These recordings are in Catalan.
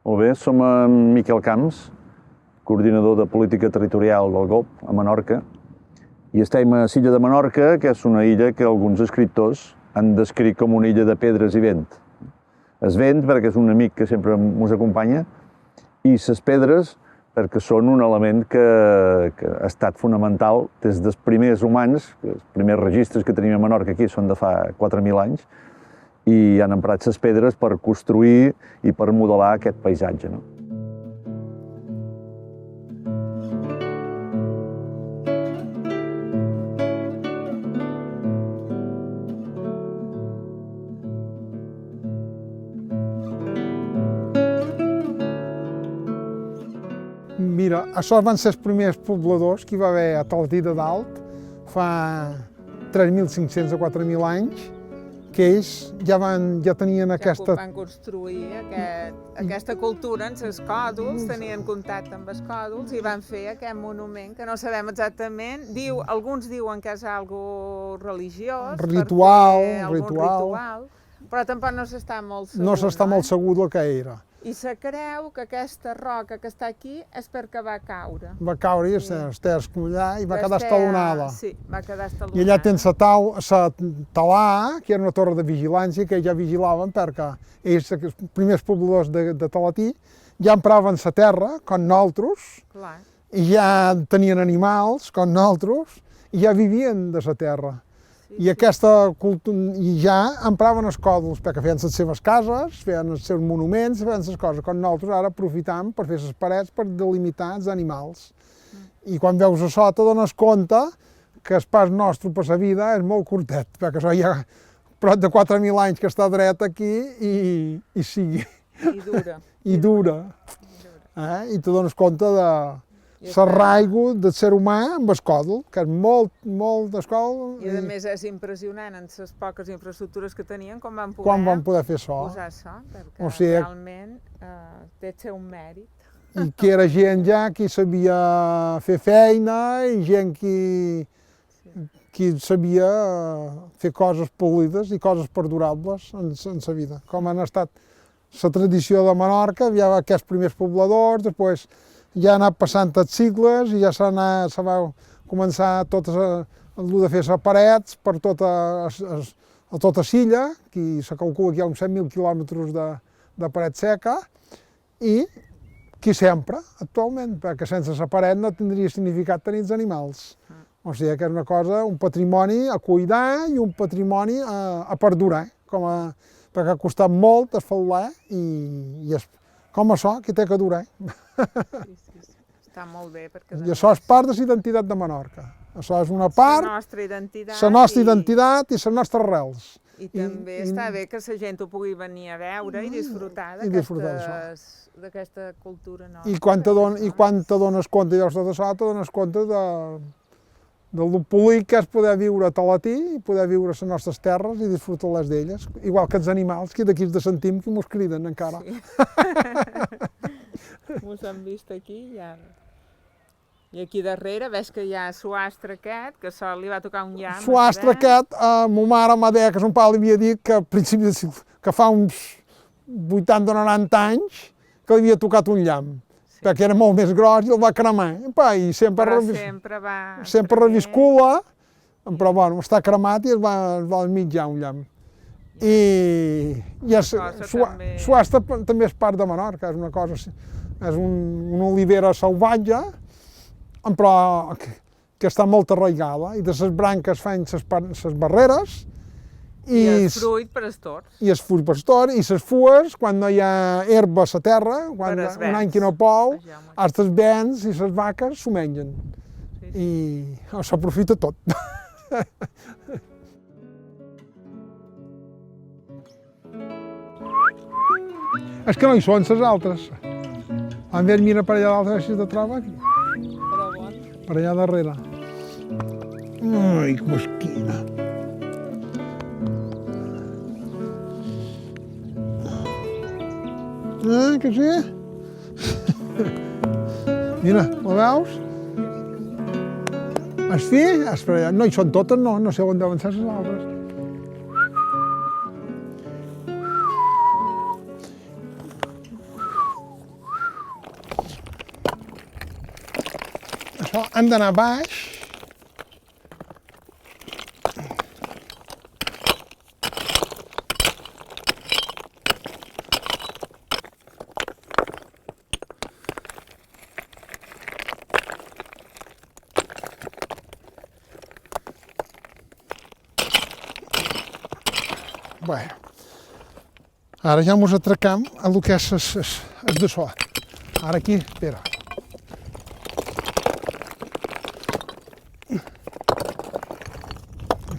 Molt bé, som en Miquel Camps, coordinador de política territorial del GOB a Menorca, i estem a l'illa de Menorca, que és una illa que alguns escriptors han descrit com una illa de pedres i vent. El vent, perquè és un amic que sempre ens acompanya, i les pedres, perquè són un element que ha estat fonamental des dels primers humans, els primers registres que tenim a Menorca aquí són de fa 4.000 anys, i han emprat les pedres per construir i per modelar aquest paisatge. Mira, això van ser els primers pobladors que hi va haver a Talatí de Dalt fa 3.500 o 4.000 anys, que ells ja tenien aquesta... Ja van construir aquesta cultura en els còdols, tenien contacte amb els còdols i van fer aquest monument que no sabem exactament. Alguns diuen que és algo religiós, ritual, però tampoc no s'està molt segur. No s'està molt segur del que era. I se creu que aquesta roca que està aquí és perquè va caure. Va caure i està escollar i va quedar estalonada. Sí, va quedar estalonada. I allà tens la talà, que era una torre de vigilància, que ja vigilaven perquè ells, els primers pobladors de Talatí, ja empraven la terra, com nosaltres, i ja tenien animals, com nosaltres, i ja vivien de la terra. I ja empraven els còdols perquè feien les seves cases, feien els seus monuments, feien les coses, com nosaltres ara aprofitam per fer les parets per delimitar els animals. I quan veus a sota dones compte que el pas nostre per la vida és molt curtet, perquè això ja prop de 4.000 anys que està dret aquí i sigui. I dura. I te dones compte de l'arraigo del ser humà amb el còdol, que és molt d'escòdol. I a més és impressionant en les poques infraestructures que tenien com van poder fer això. Posar això, perquè realment té el seu mèrit. I que era gent ja que sabia fer feina i gent que sabia fer coses polides i coses perdurables en la vida. Com han estat la tradició de Menorca, hi havia aquests primers pobladors, després ja ha anat passant els sigles i ja se va començar tot de fer les parets per tota l'illa, que se calcula que hi ha uns 100.000 quilòmetres de paret seca, i qui sempre, actualment, perquè sense la paret no tindria significat tenir els animals. O sigui que és una cosa, un patrimoni a cuidar i un patrimoni a perdurar, perquè ha costat molt esfaldar i com això, que té que durar. Sí. Està molt bé. I això és part de la identitat de Menorca. Això és una part, la nostra identitat i les nostres arrels. I també està bé que la gent ho pugui venir a veure i disfrutar d'aquesta cultura nostra. I quan te dones compte de tot això, te dones compte del bonic que és poder viure a Talatí i poder viure a les nostres terres i disfrutar-les d'elles. Igual que els animals, que d'aquí de sentim que mos criden encara. Sí. Mos han vist aquí i ara. I aquí darrere ves que hi ha Suastre aquest, que sol li va tocar un llamp. Suastre aquest, ma mare m'ha dit, que son pare li havia dit que, que fa uns 80 o 90 anys que li havia tocat un llamp. Perquè era molt més gros i el va cremar. I sempre reviscula, però bueno, està cremat i es va mitjar un llamp. I Suastre també és part de Menorca, és una cosa, és una olivera salvatge, però que està molt arraigada, i de les branques fan les barreres, i el fruit per els tords. I el fruit per els tords, i les fues, quan no hi ha herba a la terra, quan un any que no plou, els vents i les vaques s'ho mengen. I s'aprofita tot. És que no hi són les altres. En vez mira per allà l'altre, així de troba aquí. Per allà darrere. Ai, que mesquina. Que sí? Mira, la veus? És fi? No hi són totes, no sé on deuen ser les altres. han d'anar baix. Bé, ara ja mos atracam a lo que és el de so. Ara aquí, espera.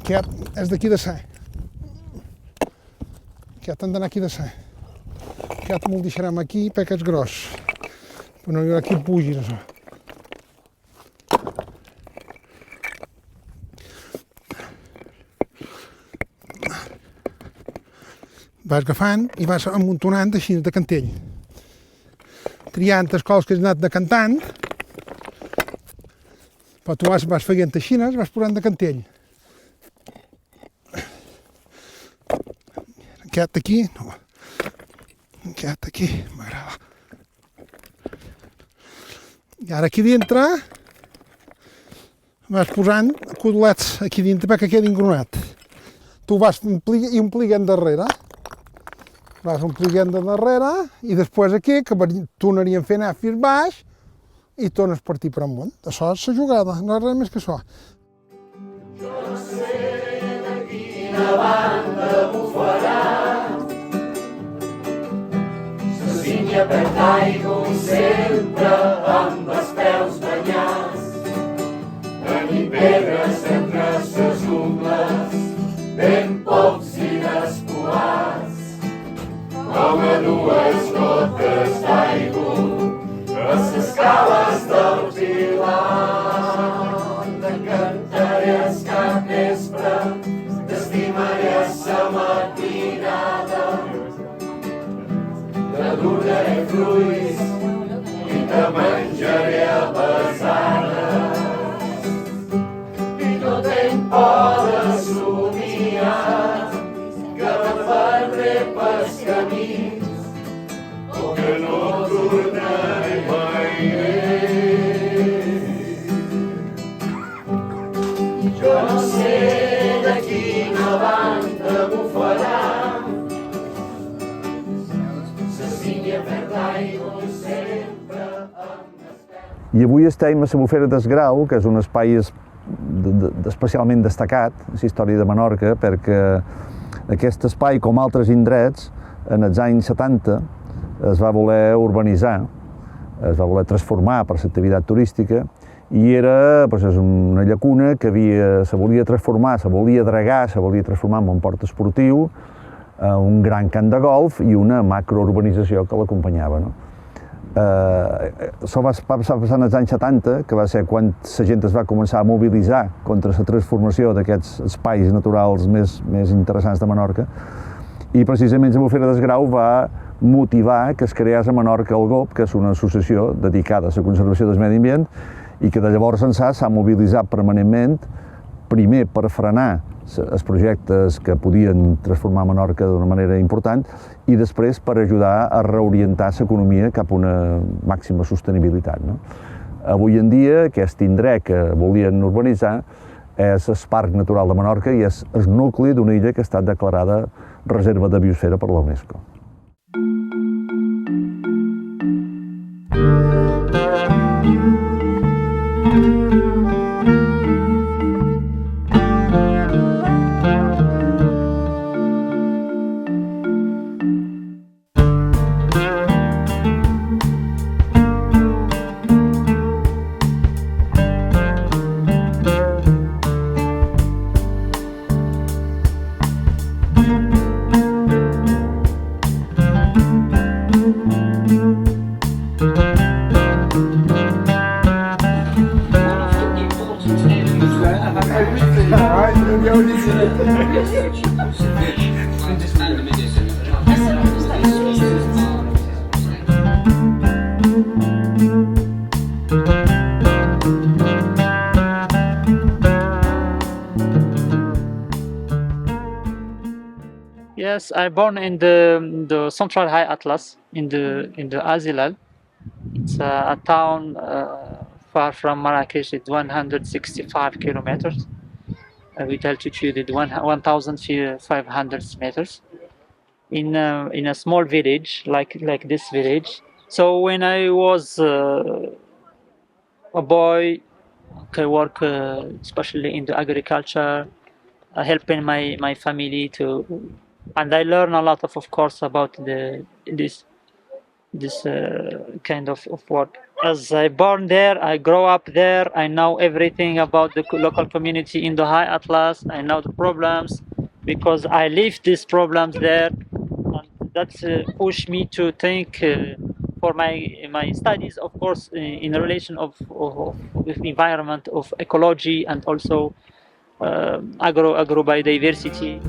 Aquest és d'aquí de ser. Aquest han d'anar aquí de ser. Aquest me'l deixarem aquí perquè és gros. Però no hi haurà qui el pugi, això. Vas agafant i vas amuntonant així de cantell. Triant les coses que has anat decantant, però tu vas feient així, vas posant de cantell. Aquest aquí, no. Aquest aquí, m'agrada. I ara aquí dintre vas posant codolets aquí dintre perquè quedi engronat. Tu vas omplint darrere. Vas omplint de darrere i després aquí, que tornaríem fent anar fins baix i tornes a partir per amunt. Això és la jugada, no és res més que això. Jo no sé de quina banda bufarà, la sínia perd aigua sempre amb els peus banyats, tenim pedres entre ses ungles, ben pocs i despoats. Com a dues gotes d'aigua a les cales del Pilar. T'encantaré el capvespre, t'estimaré la matinada, te donaré fruits i te menjaré a pesades. I no tenc por de somiar que m'aferré pels camins o que no tornaré mai més. Jo no sé de quina banda bufarà, la sínia perd aigua sempre amb els peus. I avui estem a la Bufera del Grau, que és un espai especialment destacat en la història de Menorca, perquè aquest espai, com altres indrets, en els anys 70 es va voler urbanitzar, es va voler transformar per l'activitat turística i era una llacuna que se volia transformar, se volia dragar, se volia transformar en un port esportiu, un gran camp de golf i una macrourbanització que l'acompanyava. Això va passar en els anys 70, que va ser quan la gent es va començar a mobilitzar contra la transformació d'aquests espais naturals més interessants de Menorca, i precisament la Bufera del Grau va motivar que es creés a Menorca el GOP, que és una associació dedicada a la conservació del medi ambient i que de llavors ençà s'ha mobilitzat permanentment, primer per frenar els projectes que podien transformar Menorca d'una manera important i després per ajudar a reorientar l'economia cap a una màxima sostenibilitat. Avui en dia aquest indret que volien urbanitzar és el Parc Natural de Menorca i és el nucli d'una illa que ha estat declarada Reserva de Biosfera per la UNESCO. Yes, I born in the Central High Atlas in the Azilal. It's a town far from Marrakesh. It's 165 kilometers with altitude at 1,500 meters in a small village like this village. So when I was a boy, I work especially in the agriculture, helping my family to, and I learn a lot of course about this kind of work. As I born there, I grow up there. I know everything about the local community in the High Atlas. I know the problems because I lived these problems there, and that's pushed me to think for my studies, of course, in relation with environment, of ecology, and also agro biodiversity.